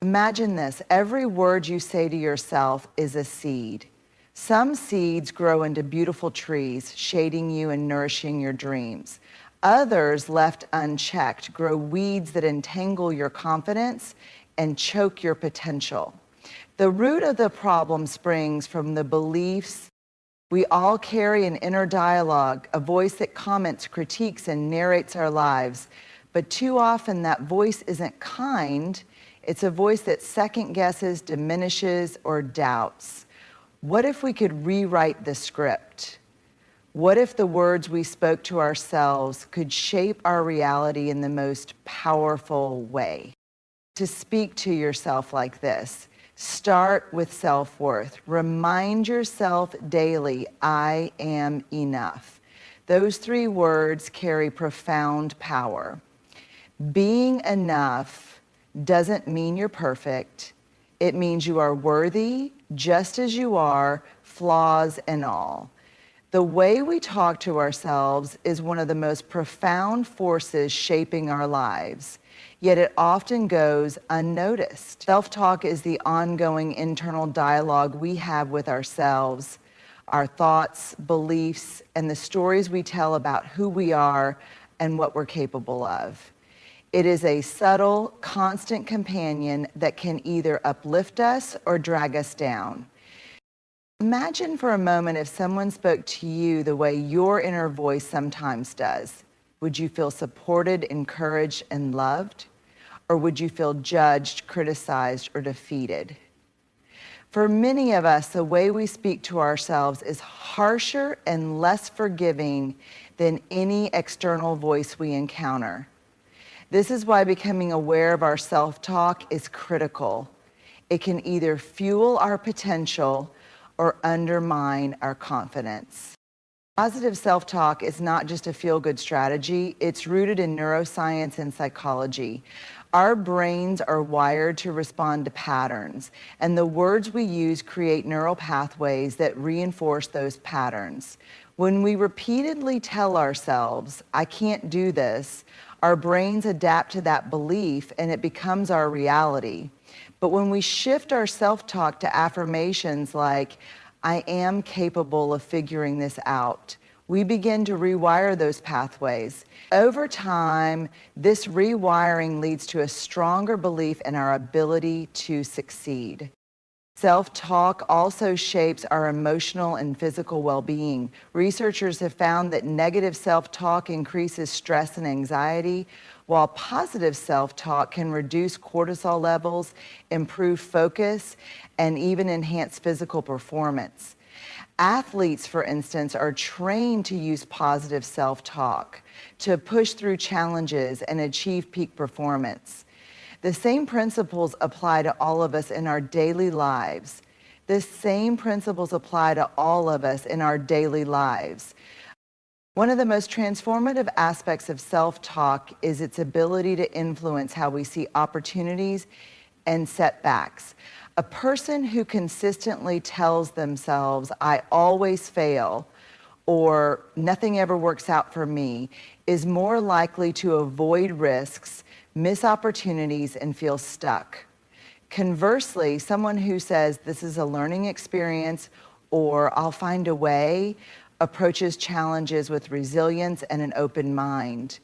Imagine this, every word you say to yourself is a seed. Some seeds grow into beautiful trees, shading you and nourishing your dreams. Others, left unchecked, grow weeds that entangle your confidence and choke your potential. The root of the problem springs from the beliefs. We all carry an inner dialogue, a voice that comments, critiques, and narrates our lives. But too often that voice isn't kind. It's a voice that second guesses, diminishes, or doubts. What if we could rewrite the script? What if the words we spoke to ourselves could shape our reality in the most powerful way? To speak to yourself like this, start with self-worth. Remind yourself daily, I am enough. Those 3 words carry profound power. Being enough doesn't mean you're perfect. It means you are worthy, just as you are, flaws and all. The way we talk to ourselves is one of the most profound forces shaping our lives, yet it often goes unnoticed. Self-talk is the ongoing internal dialogue we have with ourselves, our thoughts, beliefs, and the stories we tell about who we are and what we're capable of. It is a subtle, constant companion that can either uplift us or drag us down. Imagine for a moment if someone spoke to you the way your inner voice sometimes does. Would you feel supported, encouraged, and loved? Or would you feel judged, criticized, or defeated? For many of us, the way we speak to ourselves is harsher and less forgiving than any external voice we encounter. This is why becoming aware of our self-talk is critical. It can either fuel our potential or undermine our confidence. Positive self-talk is not just a feel-good strategy, it's rooted in neuroscience and psychology. Our brains are wired to respond to patterns, and the words we use create neural pathways that reinforce those patterns. When we repeatedly tell ourselves, I can't do this, our brains adapt to that belief and it becomes our reality. But when we shift our self-talk to affirmations like, I am capable of figuring this out, we begin to rewire those pathways. Over time, this rewiring leads to a stronger belief in our ability to succeed. Self-talk also shapes our emotional and physical well-being. Researchers have found that negative self-talk increases stress and anxiety, while positive self-talk can reduce cortisol levels, improve focus, and even enhance physical performance. Athletes, for instance, are trained to use positive self-talk to push through challenges and achieve peak performance. The same principles apply to all of us in our daily lives. The same principles apply to all of us in our daily lives. One of the most transformative aspects of self-talk is its ability to influence how we see opportunities and setbacks. A person who consistently tells themselves, I always fail, or nothing ever works out for me, is more likely to avoid risks, miss opportunities, and feel stuck. Conversely, someone who says this is a learning experience or I'll find a way approaches challenges with resilience and an open mind.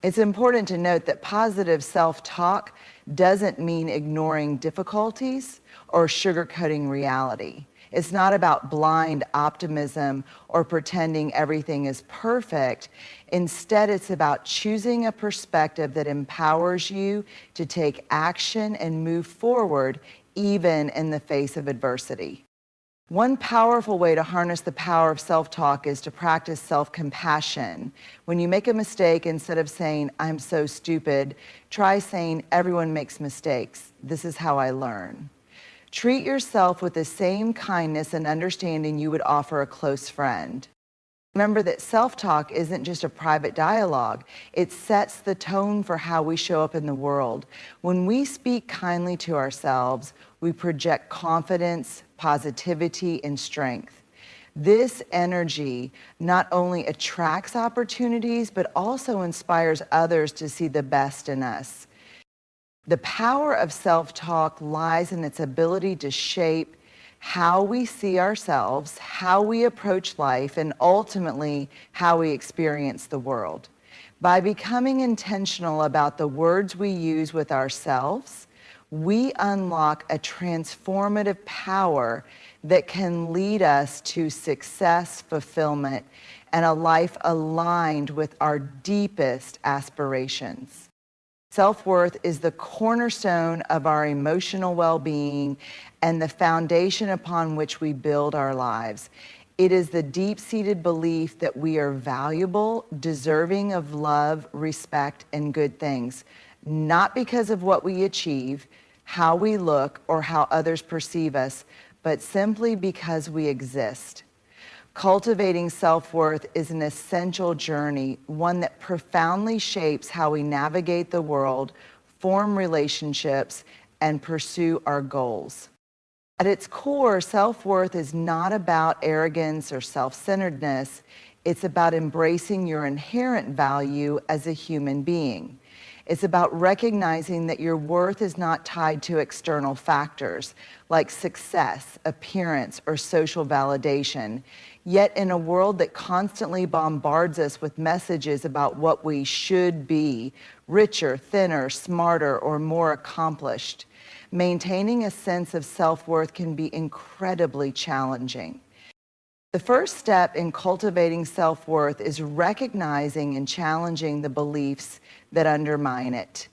It's important to note that positive self-talk doesn't mean ignoring difficulties or sugarcoating reality. It's not about blind optimism or pretending everything is perfect. Instead, it's about choosing a perspective that empowers you to take action and move forward even in the face of adversity. One powerful way to harness the power of self-talk is to practice self-compassion. When you make a mistake, instead of saying, I'm so stupid, try saying, everyone makes mistakes. This is how I learn. Treat yourself with the same kindness and understanding you would offer a close friend. Remember that self-talk isn't just a private dialogue. It sets the tone for how we show up in the world. When we speak kindly to ourselves, we project confidence, positivity, and strength. This energy not only attracts opportunities, but also inspires others to see the best in us. The power of self-talk lies in its ability to shape how we see ourselves, how we approach life, and ultimately how we experience the world. By becoming intentional about the words we use with ourselves, we unlock a transformative power that can lead us to success, fulfillment, and a life aligned with our deepest aspirations. Self-worth is the cornerstone of our emotional well-being and the foundation upon which we build our lives. It is the deep-seated belief that we are valuable, deserving of love, respect, and good things, not because of what we achieve, how we look, or how others perceive us, but simply because we exist. Cultivating self-worth is an essential journey, one that profoundly shapes how we navigate the world, form relationships, and pursue our goals. At its core, self-worth is not about arrogance or self-centeredness. It's about embracing your inherent value as a human being. It's about recognizing that your worth is not tied to external factors like success, appearance, or social validation. Yet in a world that constantly bombards us with messages about what we should be, richer, thinner, smarter, or more accomplished, maintaining a sense of self-worth can be incredibly challenging. The first step in cultivating self-worth is recognizing and challenging the beliefs that undermine it.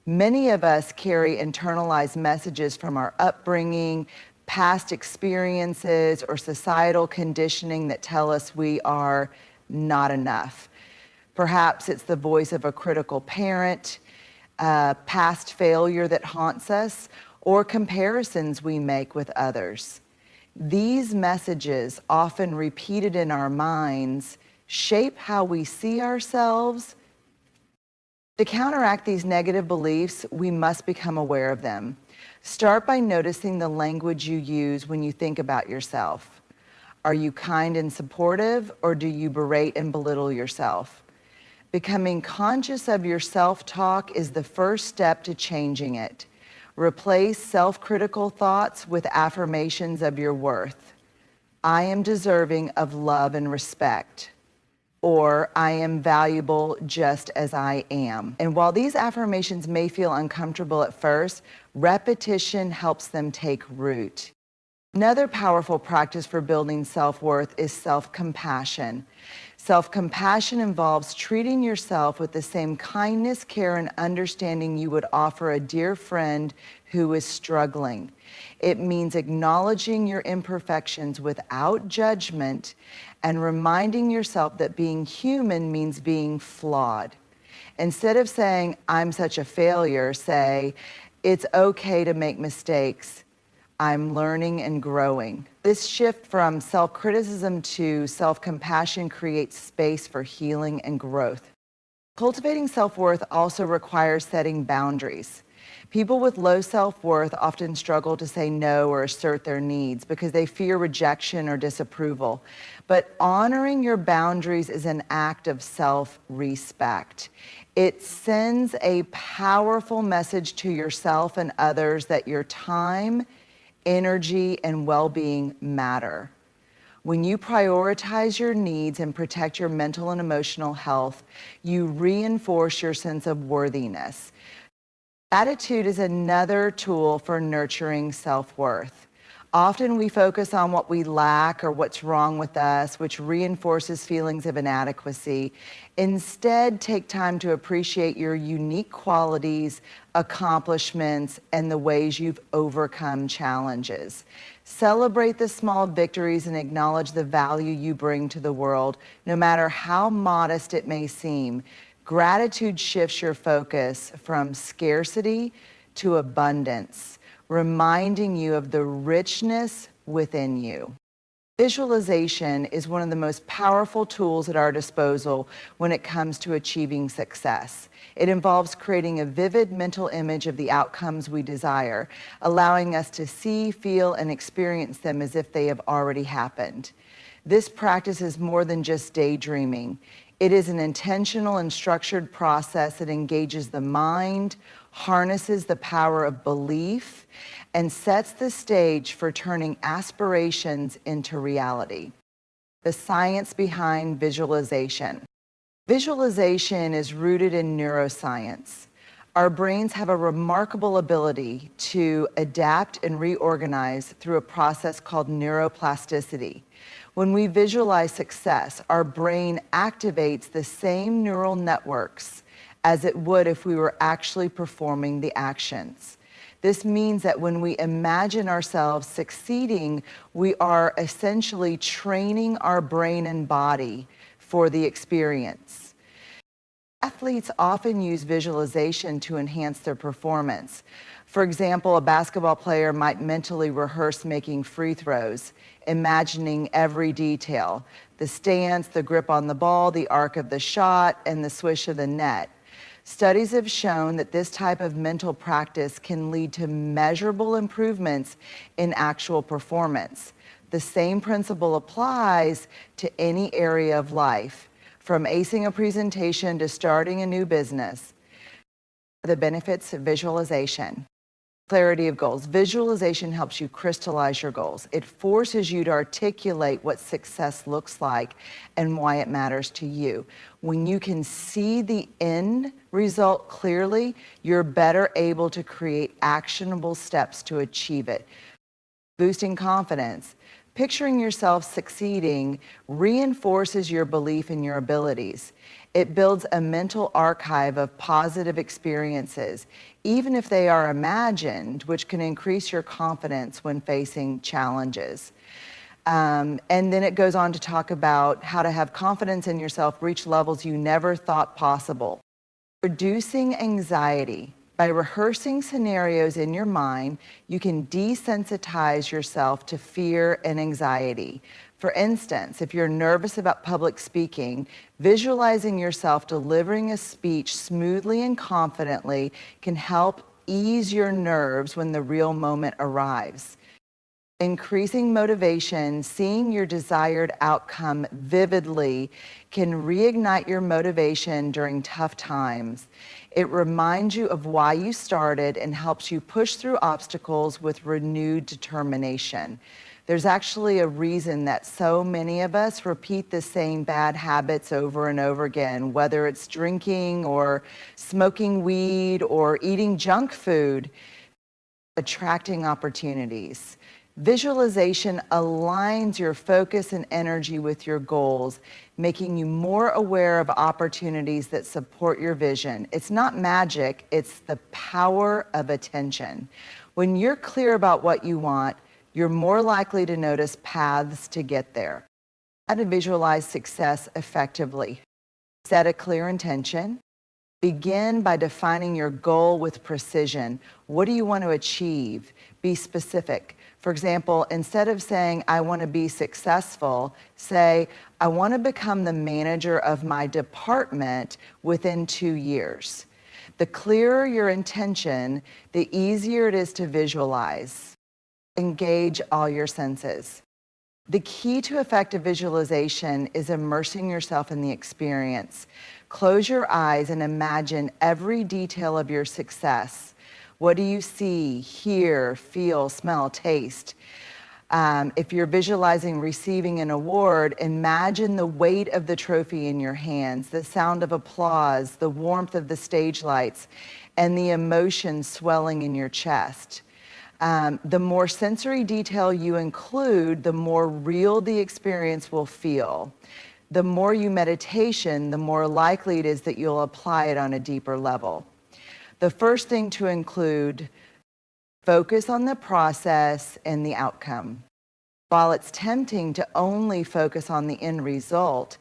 Many of us carry internalized messages from our upbringing, past experiences, or societal conditioning that tell us we are not enough. Perhaps it's the voice of a critical parent, past failure that haunts us, or comparisons we make with others. These messages, often repeated in our minds, shape how we see ourselves. To counteract these negative beliefs, we must become aware of them. Start by noticing the language you use when you think about yourself. Are you kind and supportive, or do you berate and belittle yourself? Becoming conscious of your self-talk is the first step to changing it. Replace self-critical thoughts with affirmations of your worth. I am deserving of love and respect. Or I am valuable just as I am. And while these affirmations may feel uncomfortable at first, repetition helps them take root. Another powerful practice for building self-worth is self-compassion. Self-compassion involves treating yourself with the same kindness, care, and understanding you would offer a dear friend who is struggling. It means acknowledging your imperfections without judgment and reminding yourself that being human means being flawed. Instead of saying, I'm such a failure, say, it's okay to make mistakes. I'm learning and growing. This shift from self-criticism to self-compassion creates space for healing and growth. Cultivating self-worth also requires setting boundaries. People with low self-worth often struggle to say no or assert their needs because they fear rejection or disapproval. But honoring your boundaries is an act of self-respect. It sends a powerful message to yourself and others that your time, energy, and well-being matter. When you prioritize your needs and protect your mental and emotional health, you reinforce your sense of worthiness. Gratitude is another tool for nurturing self-worth. Often we focus on what we lack or what's wrong with us, which reinforces feelings of inadequacy. Instead, take time to appreciate your unique qualities, accomplishments, and the ways you've overcome challenges. Celebrate the small victories and acknowledge the value you bring to the world, no matter how modest it may seem. Gratitude shifts your focus from scarcity to abundance, reminding you of the richness within you. Visualization is one of the most powerful tools at our disposal when it comes to achieving success. It involves creating a vivid mental image of the outcomes we desire, allowing us to see, feel, and experience them as if they have already happened. This practice is more than just daydreaming. It is an intentional and structured process that engages the mind, harnesses the power of belief, and sets the stage for turning aspirations into reality. The science behind visualization. Visualization is rooted in neuroscience. Our brains have a remarkable ability to adapt and reorganize through a process called neuroplasticity. When we visualize success, our brain activates the same neural networks as it would if we were actually performing the actions. This means that when we imagine ourselves succeeding, we are essentially training our brain and body for the experience. Athletes often use visualization to enhance their performance. For example, a basketball player might mentally rehearse making free throws, imagining every detail: the stance, the grip on the ball, the arc of the shot, and the swish of the net. Studies have shown that this type of mental practice can lead to measurable improvements in actual performance. The same principle applies to any area of life, from acing a presentation to starting a new business. The benefits of visualization. Clarity of goals. Visualization helps you crystallize your goals. It forces you to articulate what success looks like and why it matters to you. When you can see the end result clearly, you're better able to create actionable steps to achieve it. Boosting confidence. Picturing yourself succeeding reinforces your belief in your abilities. It builds a mental archive of positive experiences, even if they are imagined, which can increase your confidence when facing challenges. And then it goes on to talk about how to have confidence in yourself, reach levels you never thought possible. Reducing anxiety. By rehearsing scenarios in your mind, you can desensitize yourself to fear and anxiety. For instance, if you're nervous about public speaking, visualizing yourself delivering a speech smoothly and confidently can help ease your nerves when the real moment arrives. Increasing motivation, seeing your desired outcome vividly can reignite your motivation during tough times. It reminds you of why you started and helps you push through obstacles with renewed determination. There's actually a reason that so many of us repeat the same bad habits over and over again, whether it's drinking or smoking weed or eating junk food. Attracting opportunities. Visualization aligns your focus and energy with your goals, making you more aware of opportunities that support your vision. It's not magic, it's the power of attention. When you're clear about what you want, you're more likely to notice paths to get there. How to visualize success effectively. Set a clear intention. Begin by defining your goal with precision. What do you want to achieve? Be specific. For example, instead of saying, I want to be successful, say, I want to become the manager of my department within 2 years. The clearer your intention, the easier it is to visualize. Engage all your senses. The key to effective visualization is immersing yourself in the experience. Close your eyes and imagine every detail of your success. What do you see, hear, feel, smell, taste? If you're visualizing receiving an award, imagine the weight of the trophy in your hands, the sound of applause, the warmth of the stage lights, and the emotion swelling in your chest. The more sensory detail you include, the more real the experience will feel. The more you meditation, the more likely it is that you'll apply it on a deeper level. The first thing to include, focus on the process and the outcome. While it's tempting to only focus on the end result,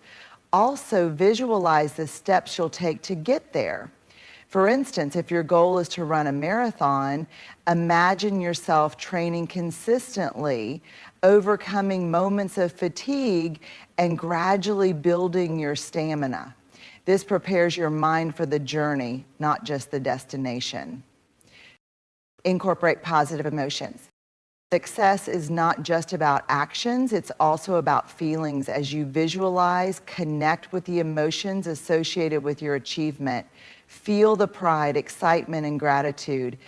also visualize the steps you'll take to get there. For instance, if your goal is to run a marathon, imagine yourself training consistently, overcoming moments of fatigue, and gradually building your stamina. This prepares your mind for the journey, not just the destination. Incorporate positive emotions. Success is not just about actions, it's also about feelings. As you visualize, connect with the emotions associated with your achievement. Feel the pride, excitement, and gratitude.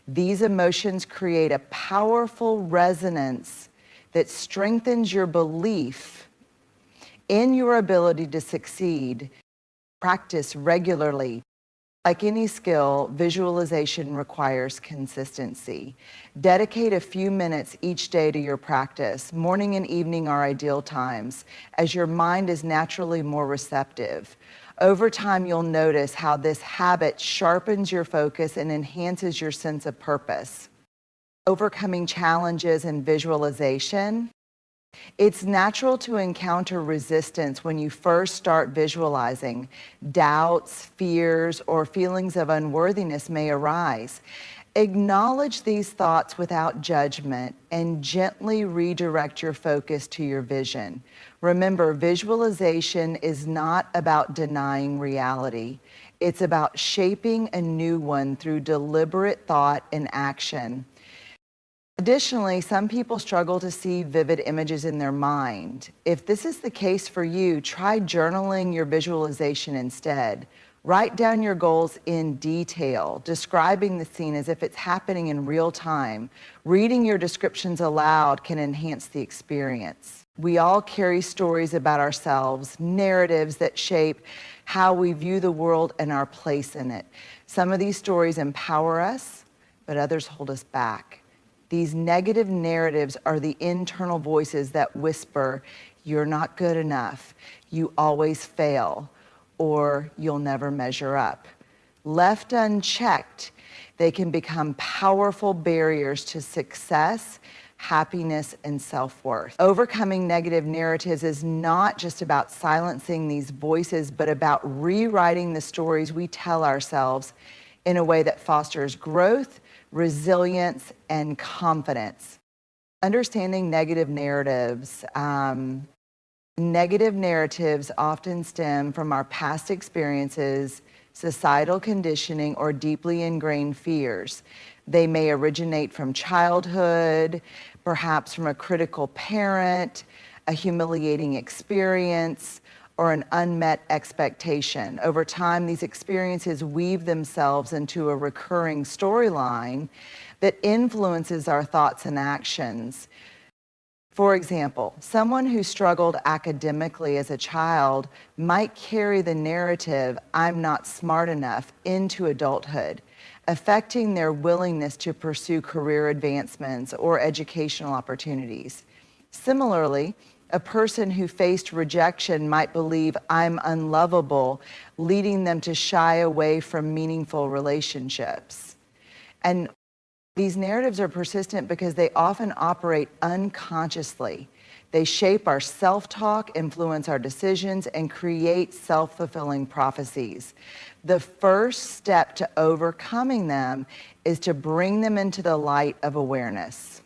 These emotions create a powerful resonance that strengthens your belief in your ability to succeed. Practice regularly. Like any skill, visualization requires consistency. Dedicate a few minutes each day to your practice. Morning and evening are ideal times, as your mind is naturally more receptive. Over time, you'll notice how this habit sharpens your focus and enhances your sense of purpose. Overcoming challenges and visualization. It's natural to encounter resistance when you first start visualizing. Doubts, fears, or feelings of unworthiness may arise. Acknowledge these thoughts without judgment and gently redirect your focus to your vision. Remember, visualization is not about denying reality. It's about shaping a new one through deliberate thought and action. Additionally, some people struggle to see vivid images in their mind. If this is the case for you, try journaling your visualization instead. Write down your goals in detail, describing the scene as if it's happening in real time. Reading your descriptions aloud can enhance the experience. We all carry stories about ourselves, narratives that shape how we view the world and our place in it. Some of these stories empower us, but others hold us back. These negative narratives are the internal voices that whisper, "You're not good enough, you always fail," or "You'll never measure up." Left unchecked, they can become powerful barriers to success, happiness, and self-worth. Overcoming negative narratives is not just about silencing these voices, but about rewriting the stories we tell ourselves in a way that fosters growth, resilience, and confidence. Understanding negative narratives. Negative narratives often stem from our past experiences, societal conditioning, or deeply ingrained fears. They may originate from childhood, perhaps from a critical parent, a humiliating experience, or an unmet expectation. Over time, these experiences weave themselves into a recurring storyline that influences our thoughts and actions. For example, someone who struggled academically as a child might carry the narrative, "I'm not smart enough," into adulthood, affecting their willingness to pursue career advancements or educational opportunities. Similarly, a person who faced rejection might believe, "I'm unlovable," leading them to shy away from meaningful relationships. And these narratives are persistent because they often operate unconsciously. They shape our self-talk, influence our decisions, and create self-fulfilling prophecies. The first step to overcoming them is to bring them into the light of awareness.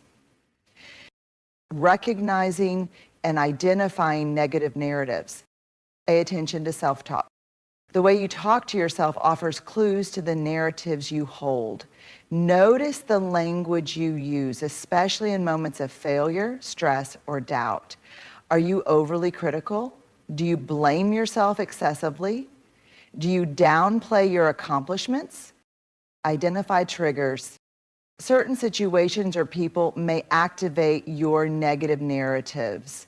Recognizing and identifying negative narratives. Pay attention to self-talk. The way you talk to yourself offers clues to the narratives you hold. Notice the language you use, especially in moments of failure, stress, or doubt. Are you overly critical? Do you blame yourself excessively? Do you downplay your accomplishments? Identify triggers. Certain situations or people may activate your negative narratives.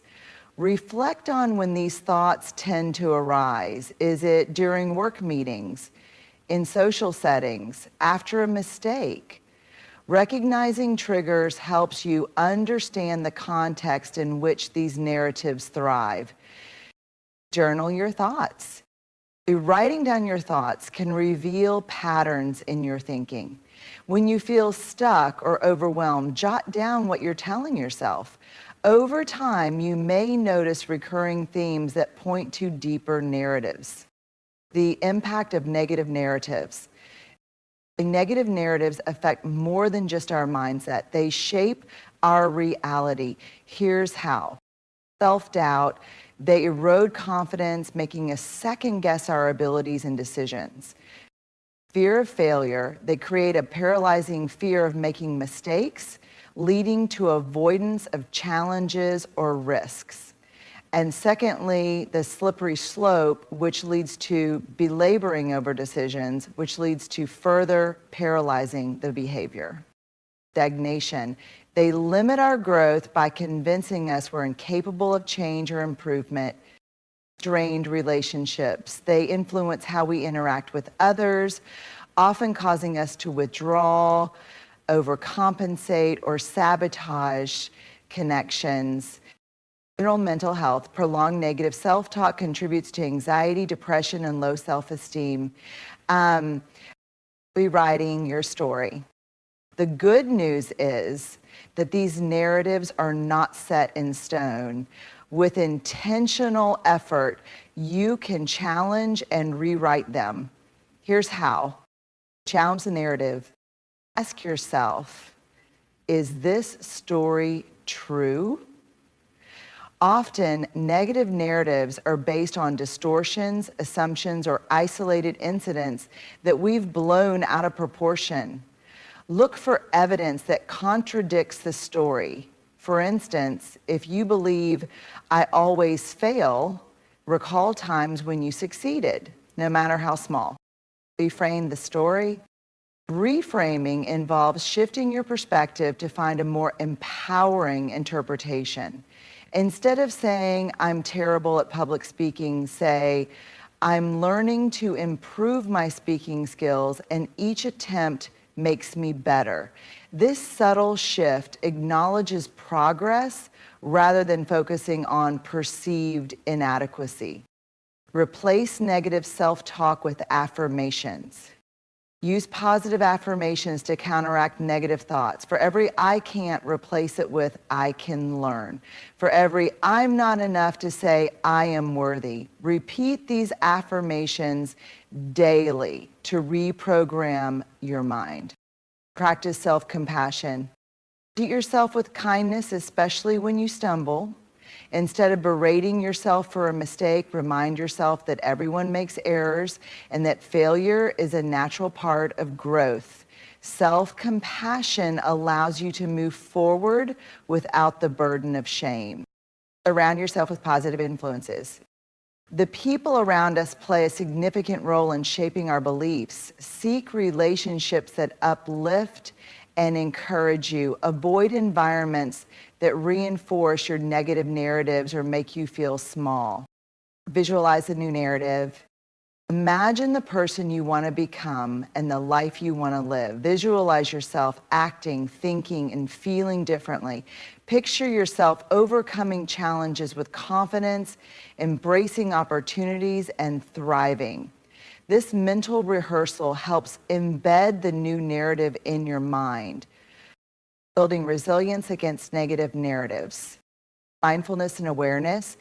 Reflect on when these thoughts tend to arise. Is it during work meetings, in social settings, after a mistake? Recognizing triggers helps you understand the context in which these narratives thrive. Journal your thoughts. Writing down your thoughts can reveal patterns in your thinking. When you feel stuck or overwhelmed, jot down what you're telling yourself. Over time, you may notice recurring themes that point to deeper narratives. The impact of negative narratives. Negative narratives affect more than just our mindset. They shape our reality. Here's how. Self-doubt. They erode confidence, making us second-guess our abilities and decisions. Fear of failure. They create a paralyzing fear of making mistakes, leading to avoidance of challenges or risks. And secondly, the slippery slope, which leads to belaboring over decisions, which leads to further paralyzing the behavior. Stagnation. They limit our growth by convincing us we're incapable of change or improvement. Strained relationships. They influence how we interact with others, often causing us to withdraw, overcompensate, or sabotage connections. General mental health. Prolonged negative self-talk contributes to anxiety, depression, and low self-esteem. Rewriting your story. The good news is that these narratives are not set in stone. With intentional effort, you can challenge and rewrite them. Here's how. Challenge the narrative. Ask yourself, is this story true? Often, negative narratives are based on distortions, assumptions, or isolated incidents that we've blown out of proportion. Look for evidence that contradicts the story. For instance, if you believe, I always fail, recall times when you succeeded, no matter how small. Reframe the story. Reframing involves shifting your perspective to find a more empowering interpretation. Instead of saying, I'm terrible at public speaking, say, I'm learning to improve my speaking skills, and each attempt makes me better. This subtle shift acknowledges progress rather than focusing on perceived inadequacy. Replace negative self-talk with affirmations. Use positive affirmations to counteract negative thoughts. For every I can't, replace it with I can learn. For every I'm not enough, to say I am worthy. Repeat these affirmations daily to reprogram your mind. Practice self-compassion. Treat yourself with kindness, especially when you stumble. Instead of berating yourself for a mistake, remind yourself that everyone makes errors and that failure is a natural part of growth. Self-compassion allows you to move forward without the burden of shame. Surround yourself with positive influences. The people around us play a significant role in shaping our beliefs. Seek relationships that uplift and encourage you. Avoid environments that reinforce your negative narratives or make you feel small. Visualize a new narrative. Imagine the person you want to become and the life you want to live. Visualize yourself acting, thinking, and feeling differently. Picture yourself overcoming challenges with confidence, embracing opportunities, and thriving. This mental rehearsal helps embed the new narrative in your mind, building resilience against negative narratives. Mindfulness and awareness.